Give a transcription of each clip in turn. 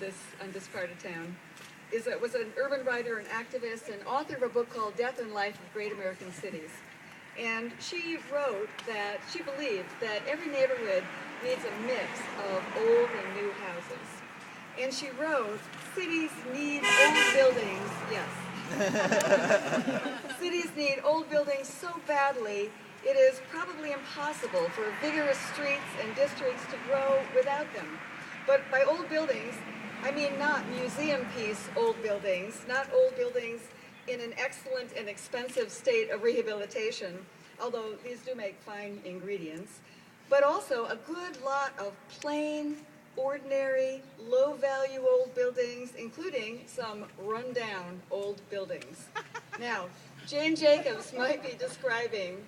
this part of town, was an urban writer and activist and author of a book called Death and Life of Great American Cities. And she wrote that she believed that every neighborhood needs a mix of old and new houses. And she wrote, cities need old buildings, yes. Cities need old buildings so badly, it is probably impossible for vigorous streets and districts to grow without them. But by old buildings, I mean not museum piece old buildings, not old buildings in an excellent and expensive state of rehabilitation, although these do make fine ingredients, but also a good lot of plain, ordinary, low-value old buildings, including some run-down old buildings. Now, Jane Jacobs might be describing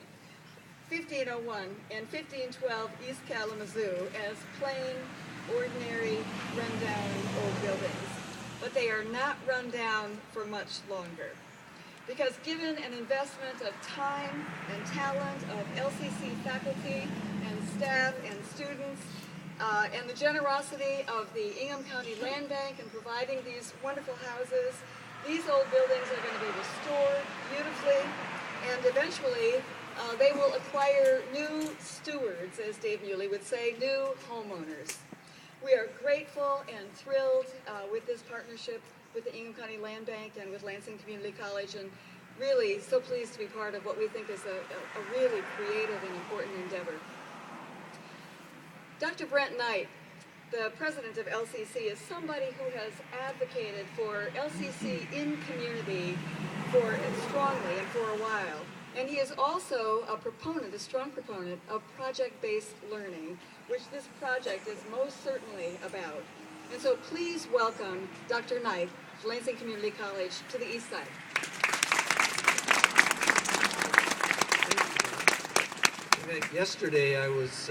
1501 and 1512 East Kalamazoo as plain, ordinary, run-down old buildings. But they are not run down for much longer. Because given an investment of time and talent of LCC faculty and staff and students, and the generosity of the Ingham County Land Bank in providing these wonderful houses, these old buildings are going to be restored beautifully, and eventually they will acquire new stewards, as Dave Muley would say, new homeowners. We are grateful and thrilled with this partnership with the Ingham County Land Bank and with Lansing Community College, and really so pleased to be part of what we think is a really creative and important endeavor. Dr. Brent Knight, the president of LCC, is somebody who has advocated for LCC in community strongly and for a while. And he is also a strong proponent of project-based learning, which this project is most certainly about. And so please welcome Dr. Knight of Lansing Community College to the East Side. Yesterday I was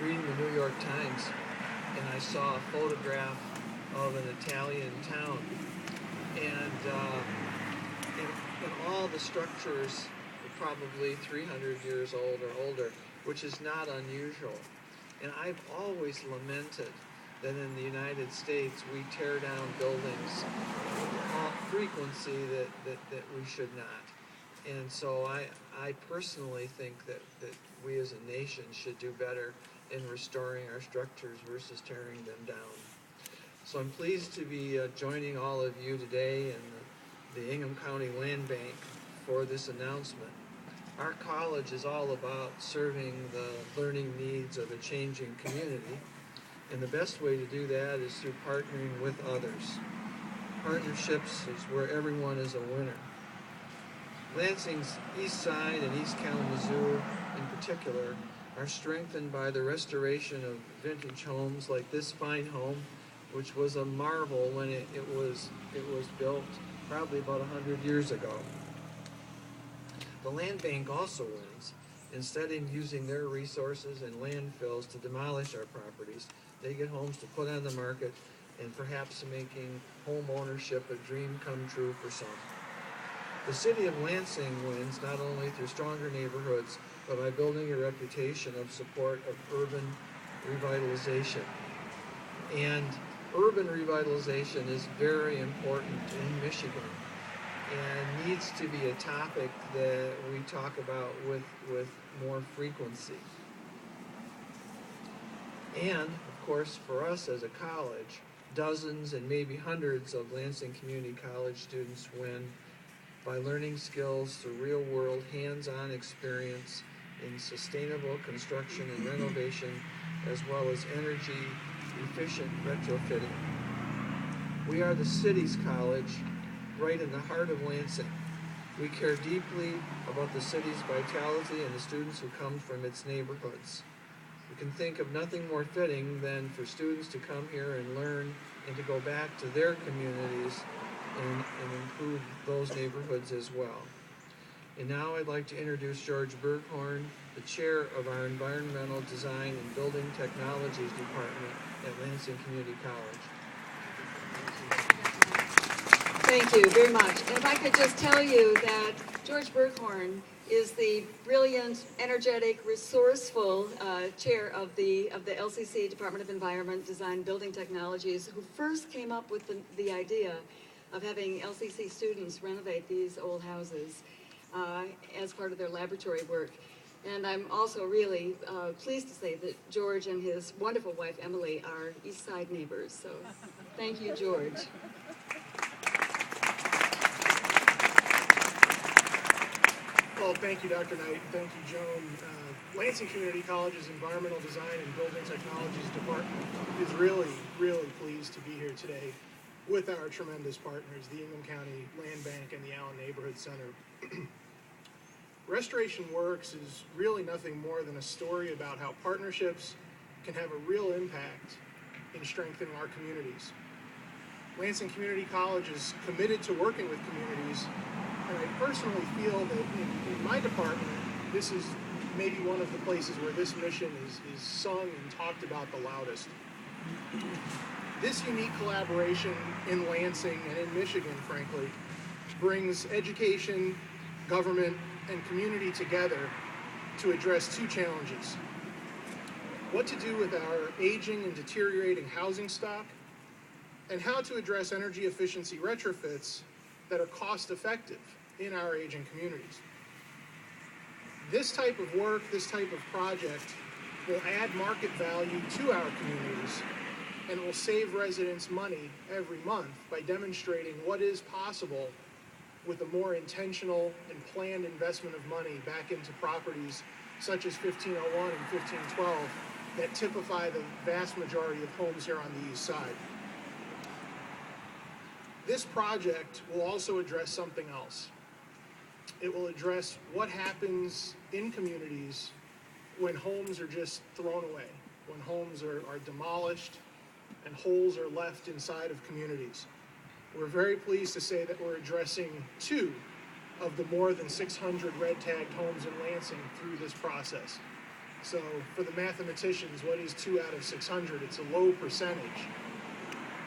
reading the New York Times and I saw a photograph of an Italian town, and all the structures were probably 300 years old or older, which is not unusual. And I've always lamented that in the United States we tear down buildings with frequency that we should not. And so I personally think that we as a nation should do better in restoring our structures versus tearing them down. So I'm pleased to be joining all of you today in the Ingham County Land Bank for this announcement. Our college is all about serving the learning needs of a changing community, and the best way to do that is through partnering with others. Partnerships is where everyone is a winner. Lansing's East Side and East Kalamazoo in particular are strengthened by the restoration of vintage homes like this fine home, which was a marvel when it was built probably about 100 years ago. The land bank also wins. Instead of using their resources and landfills to demolish our properties, they get homes to put on the market and perhaps making home ownership a dream come true for some. The city of Lansing wins not only through stronger neighborhoods, but by building a reputation of support of urban revitalization. And urban revitalization is very important in Michigan and needs to be a topic that we talk about with more frequency. And, of course, for us as a college, dozens and maybe hundreds of Lansing Community College students win by learning skills through real-world, hands-on experience in sustainable construction and renovation, as well as energy-efficient retrofitting. We are the city's college, right in the heart of Lansing. We care deeply about the city's vitality and the students who come from its neighborhoods. We can think of nothing more fitting than for students to come here and learn and to go back to their communities and improve those neighborhoods as well. And now I'd like to introduce George Berghorn, the chair of our Environmental Design and Building Technologies Department at Lansing Community College. Thank you very much. And if I could just tell you that George Berghorn is the brilliant, energetic, resourceful chair of the LCC Department of Environment, Design, Building Technologies, who first came up with the idea of having LCC students renovate these old houses as part of their laboratory work. And I'm also really pleased to say that George and his wonderful wife, Emily, are East Side neighbors. So thank you, George. Well, thank you, Dr. Knight, and thank you, Joan. Lansing Community College's Environmental Design and Building Technologies Department is really, really pleased to be here today with our tremendous partners, the Ingham County Land Bank and the Allen Neighborhood Center. Restoration Works is really nothing more than a story about how partnerships can have a real impact in strengthening our communities. Lansing Community College is committed to working with communities, and I personally feel that in my department, this is maybe one of the places where this mission is sung and talked about the loudest. This unique collaboration in Lansing and in Michigan, frankly, brings education, government, and community together to address two challenges: what to do with our aging and deteriorating housing stock, and how to address energy efficiency retrofits that are cost effective in our aging communities. This type of work, this type of project will add market value to our communities and will save residents money every month by demonstrating what is possible with a more intentional and planned investment of money back into properties such as 1501 and 1512 that typify the vast majority of homes here on the east side. This project will also address something else. It will address what happens in communities when homes are just thrown away, when homes are demolished and holes are left inside of communities. We're very pleased to say that we're addressing 2 of the more than 600 red tagged homes in Lansing through this process. So for the mathematicians, what is 2 out of 600? It's a low percentage.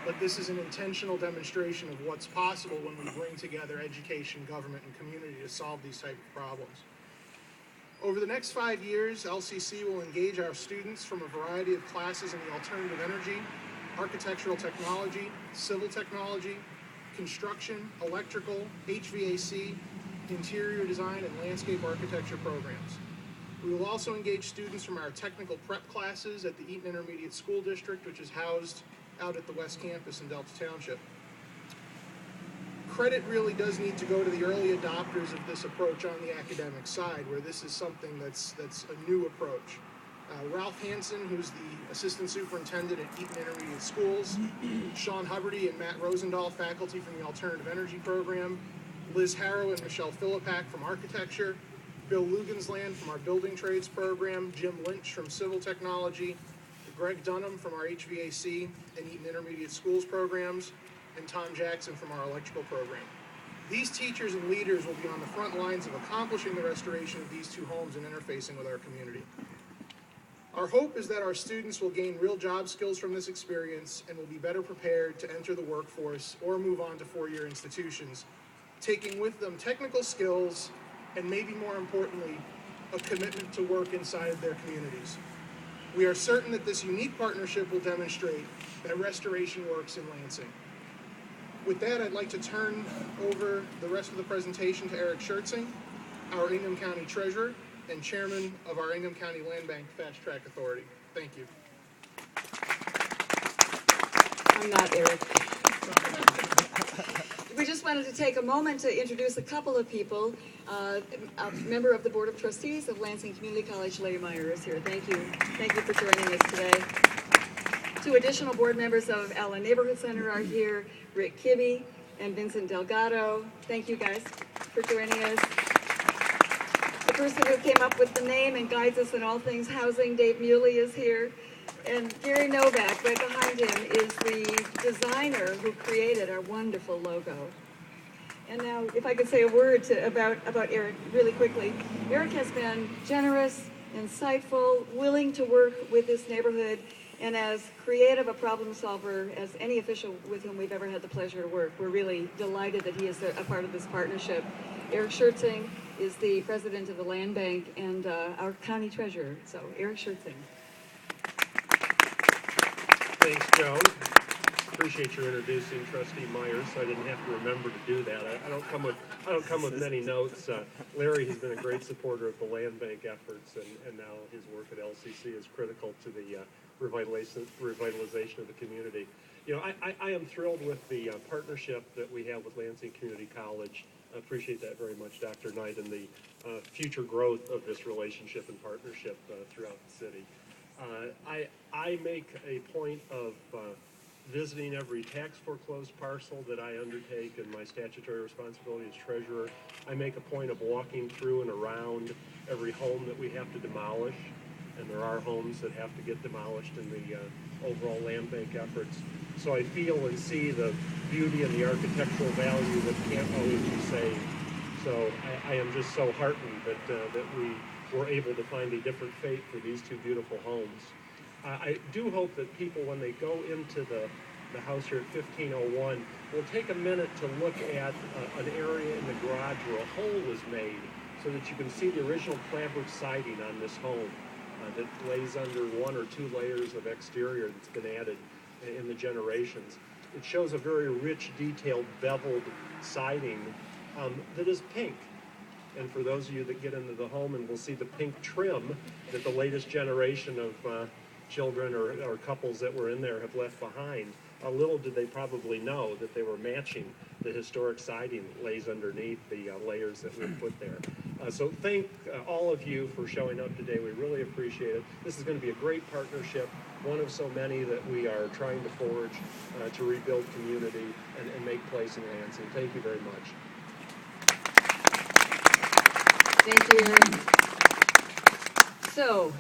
But this is an intentional demonstration of what's possible when we bring together education, government, and community to solve these type of problems. Over the next 5 years, LCC will engage our students from a variety of classes in the alternative energy, architectural technology, civil technology, construction, electrical, HVAC, interior design, and landscape architecture programs. We will also engage students from our technical prep classes at the Eaton Intermediate School District, which is housed out at the West Campus in Delta Township. Credit really does need to go to the early adopters of this approach on the academic side, where this is something that's a new approach. Ralph Hansen, who's the assistant superintendent at Eaton Intermediate Schools, Sean Huberty and Matt Rosendahl, faculty from the Alternative Energy Program, Liz Harrow and Michelle Philippak from Architecture, Bill Lugensland from our Building Trades Program, Jim Lynch from Civil Technology, Greg Dunham from our HVAC and Eaton Intermediate Schools programs, and Tom Jackson from our electrical program. These teachers and leaders will be on the front lines of accomplishing the restoration of these 2 homes and interfacing with our community. Our hope is that our students will gain real job skills from this experience and will be better prepared to enter the workforce or move on to 4-year institutions, taking with them technical skills and, maybe more importantly, a commitment to work inside of their communities. We are certain that this unique partnership will demonstrate that restoration works in Lansing. With that, I'd like to turn over the rest of the presentation to Eric Schertzing, our Ingham County Treasurer and Chairman of our Ingham County Land Bank Fast Track Authority. Thank you. I'm not Eric. We just wanted to take a moment to introduce a couple of people. A member of the Board of Trustees of Lansing Community College, Larry Meyer, is here. Thank you. Thank you for joining us today. 2 additional board members of Allen Neighborhood Center are here, Rick Kibbe and Vincent Delgado. Thank you guys for joining us. The person who came up with the name and guides us in all things housing, Dave Muley, is here. And Gary Novak, right behind him, is the designer who created our wonderful logo. And now, if I could say a word about Eric really quickly. Eric has been generous, insightful, willing to work with this neighborhood, and as creative a problem solver as any official with whom we've ever had the pleasure to work. We're really delighted that he is a part of this partnership. Eric Schertzing is the president of the Land Bank and our county treasurer. So Eric Schertzing. Thanks, Joan. Appreciate your introducing Trustee Myers, so I didn't have to remember to do that. I don't come with many notes. Larry has been a great supporter of the Land Bank efforts, and now his work at LCC is critical to the revitalization of the community. You know, I am thrilled with the partnership that we have with Lansing Community College. I appreciate that very much, Dr. Knight, and the future growth of this relationship and partnership throughout the city. I make a point of visiting every tax foreclosed parcel that I undertake in my statutory responsibility as treasurer. I make a point of walking through and around every home that we have to demolish, and there are homes that have to get demolished in the overall land bank efforts. So I feel and see the beauty and the architectural value that can't always be saved. So I am just so heartened that we were able to find a different fate for these two beautiful homes. I do hope that people, when they go into the house here at 1501, will take a minute to look at an area in the garage where a hole was made so that you can see the original clapboard siding on this home that lays under 1 or 2 layers of exterior that's been added in the generations. It shows a very rich, detailed, beveled siding that is pink. And for those of you that get into the home and will see the pink trim that the latest generation of children or couples that were in there have left behind, little did they probably know that they were matching the historic siding that lays underneath the layers that we've put there. So thank all of you for showing up today. We really appreciate it. This is going to be a great partnership, one of so many that we are trying to forge to rebuild community and make place in Lansing. Thank you very much. Thank you. So,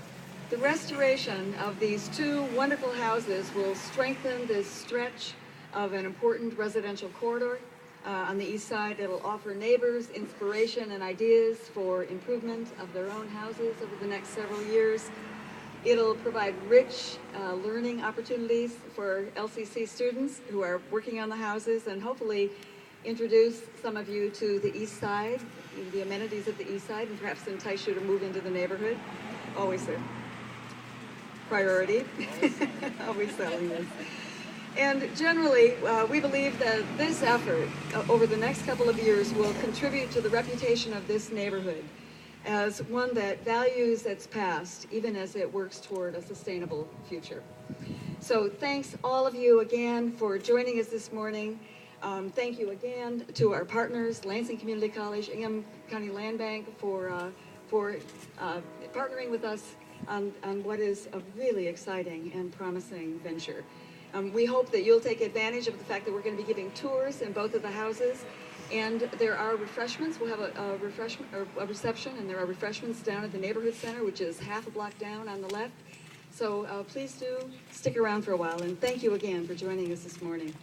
the restoration of these 2 wonderful houses will strengthen this stretch of an important residential corridor on the east side. It'll offer neighbors inspiration and ideas for improvement of their own houses over the next several years. It'll provide rich learning opportunities for LCC students who are working on the houses, and hopefully introduce some of you to the east side, the amenities of the east side, and perhaps entice you to move into the neighborhood. Always a priority. Always selling this. And generally, we believe that this effort over the next couple of years will contribute to the reputation of this neighborhood as one that values its past, even as it works toward a sustainable future. So thanks all of you again for joining us this morning. Thank you again to our partners, Lansing Community College, Ingham County Land Bank, for partnering with us on what is a really exciting and promising venture. We hope that you'll take advantage of the fact that we're going to be giving tours in both of the houses, and there are refreshments. We'll have a reception, and there are refreshments down at the neighborhood center, which is half a block down on the left. So please do stick around for a while, and thank you again for joining us this morning.